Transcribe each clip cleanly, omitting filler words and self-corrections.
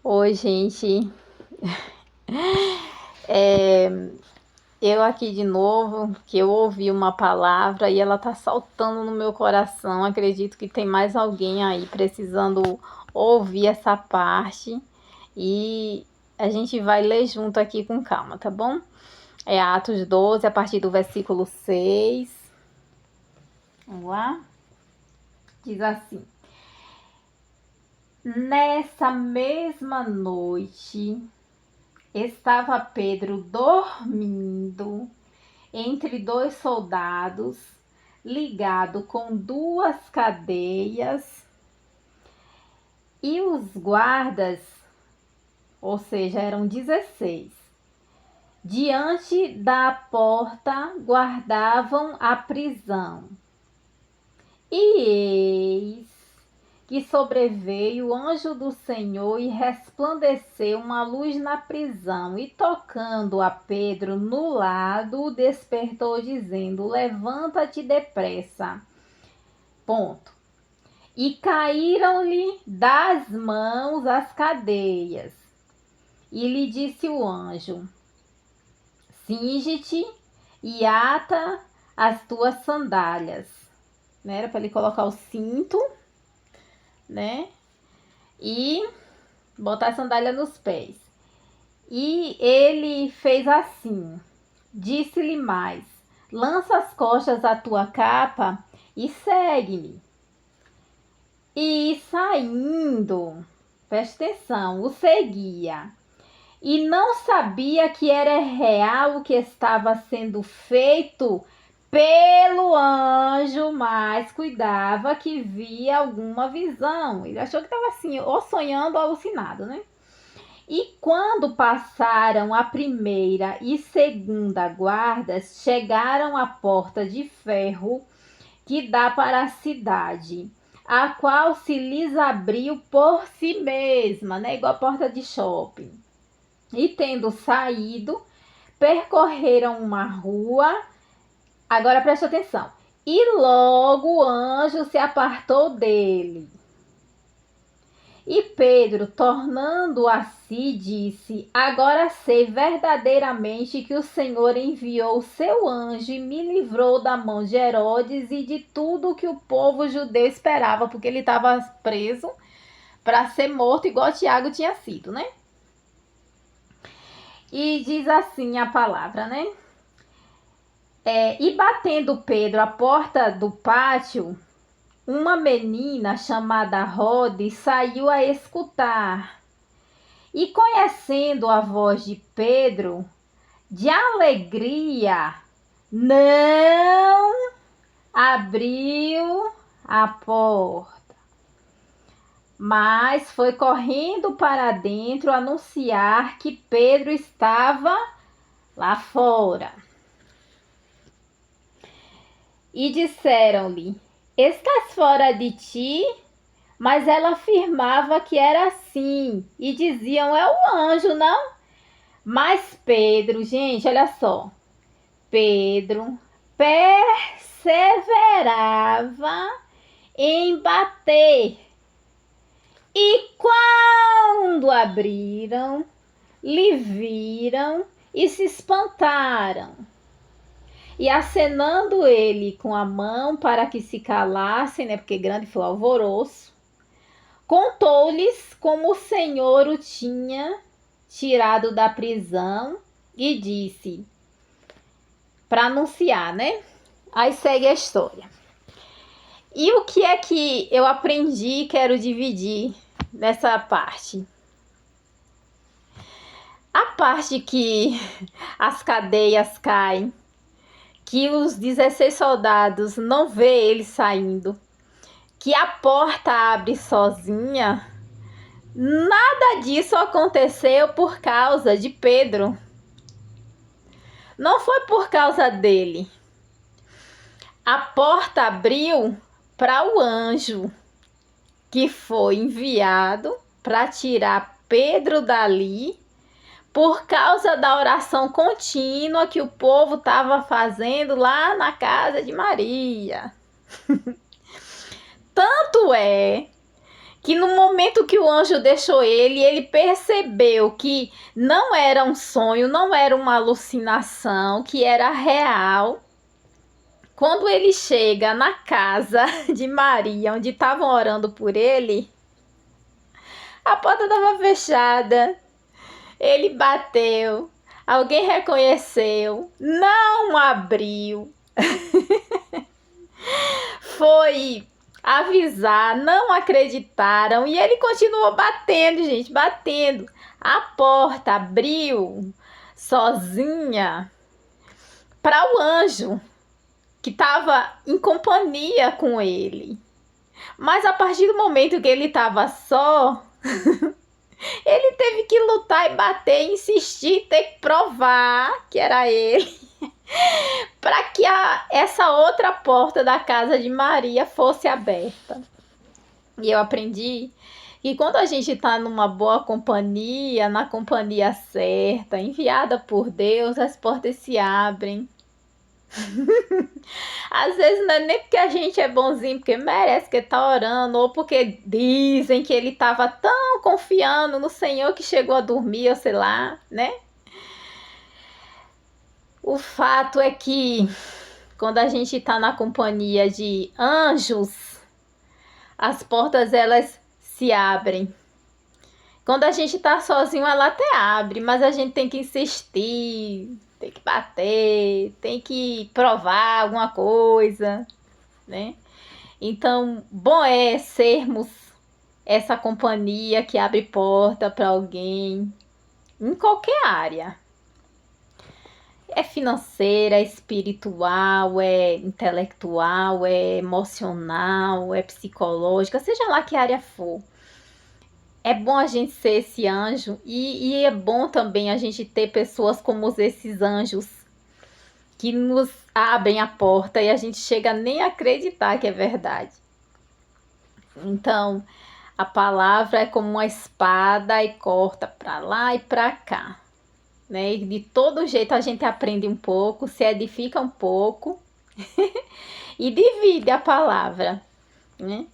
Oi, gente. É, eu aqui de novo, que eu ouvi uma palavra e ela tá saltando no meu coração. Acredito que tem mais alguém aí precisando ouvir essa parte e a gente vai ler junto aqui com calma, tá bom? É Atos 12, a partir do versículo 6. Vamos lá? Diz assim: Nessa mesma noite estava Pedro dormindo entre dois soldados, ligado com duas cadeias, e os guardas, ou seja, eram 16, diante da porta guardavam a prisão. E eis que sobreveio o anjo do Senhor e resplandeceu uma luz na prisão, e tocando a Pedro no lado, o despertou, dizendo: Levanta-te depressa. Ponto. E caíram-lhe das mãos as cadeias. E lhe disse o anjo: Cinge-te e ata as tuas sandálias. Era para ele colocar o cinto, né? E botar a sandália nos pés. E ele fez assim. Disse-lhe mais: Lança as costas a tua capa e segue-me. E saindo, presta atenção, o seguia. E não sabia que era real o que estava sendo feito pelo anjo, mas cuidava que via alguma visão. Ele achou que estava assim, ou sonhando ou alucinado, né? E quando passaram a primeira e segunda guardas, chegaram à porta de ferro que dá para a cidade, a qual se lhes abriu por si mesma, né? Igual a porta de shopping. E tendo saído, percorreram uma rua. Agora preste atenção. E logo o anjo se apartou dele. E Pedro, tornando a si, disse: Agora sei verdadeiramente que o Senhor enviou o seu anjo e me livrou da mão de Herodes e de tudo o que o povo judeu esperava, porque ele estava preso para ser morto, igual Tiago tinha sido, né? E diz assim a palavra, né? E batendo Pedro à porta do pátio, uma menina chamada Rode saiu a escutar. E conhecendo a voz de Pedro, de alegria, não abriu a porta, mas foi correndo para dentro anunciar que Pedro estava lá fora. E disseram-lhe: Estás fora de ti? Mas ela afirmava que era assim. E diziam: É o anjo, não? Mas Pedro, gente, olha só. Pedro perseverava em bater. E quando abriram, lhe viram e se espantaram. E acenando ele com a mão para que se calassem, né? Porque grande foi o alvoroço, contou-lhes como o Senhor o tinha tirado da prisão e disse, para anunciar, né? Aí segue a história. E o que é que eu aprendi e quero dividir nessa parte? A parte que as cadeias caem, que os 16 soldados não vê ele saindo, que a porta abre sozinha, nada disso aconteceu por causa de Pedro. Não foi por causa dele. A porta abriu para o anjo que foi enviado para tirar Pedro dali por causa da oração contínua que o povo estava fazendo lá na casa de Maria. Tanto é que no momento que o anjo deixou ele percebeu que não era um sonho, não era uma alucinação, que era real. Quando ele chega na casa de Maria, onde estavam orando por ele, a porta estava fechada. Ele bateu, alguém reconheceu, não abriu. Foi avisar, não acreditaram e ele continuou batendo, gente, batendo. A porta abriu sozinha para o anjo que estava em companhia com ele. Mas a partir do momento que ele estava só, ele teve que lutar e bater, insistir, ter que provar que era ele, para que essa outra porta da casa de Maria fosse aberta. E eu aprendi que quando a gente está numa boa companhia, na companhia certa, enviada por Deus, as portas se abrem. Às vezes não é nem porque a gente é bonzinho, porque merece, que tá orando, ou porque dizem que ele estava tão confiando no Senhor que chegou a dormir, ou sei lá, né? O fato é que quando a gente está na companhia de anjos, as portas elas se abrem. Quando a gente está sozinho, ela até abre, mas a gente tem que insistir, tem que bater, tem que provar alguma coisa, né? Então, bom é sermos essa companhia que abre porta para alguém em qualquer área. É financeira, é espiritual, é intelectual, é emocional, é psicológica, seja lá que área for. É bom a gente ser esse anjo e é bom também a gente ter pessoas como esses anjos que nos abrem a porta e a gente chega nem a acreditar que é verdade. Então, a palavra é como uma espada e corta para lá e para cá, né? E de todo jeito a gente aprende um pouco, se edifica um pouco e divide a palavra, né?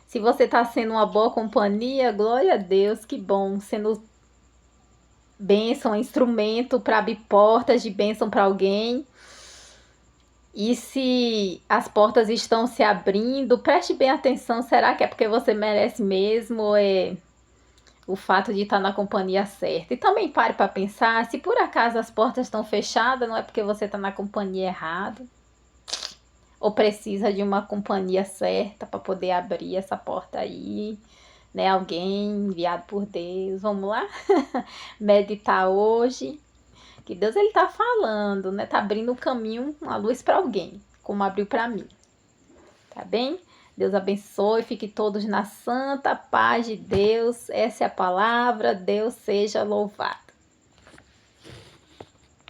Se você está sendo uma boa companhia, glória a Deus, que bom, sendo bênção, instrumento para abrir portas de bênção para alguém. E se as portas estão se abrindo, preste bem atenção, será que é porque você merece mesmo ou é o fato de estar na companhia certa? E também pare para pensar, se por acaso as portas estão fechadas, não é porque você está na companhia errada? Ou precisa de uma companhia certa para poder abrir essa porta aí, né? Alguém enviado por Deus. Vamos lá? Meditar hoje. Que Deus ele tá falando, né? Tá abrindo o caminho, uma luz para alguém, como abriu para mim. Tá bem? Deus abençoe, fiquem todos na santa paz de Deus. Essa é a palavra. Deus seja louvado.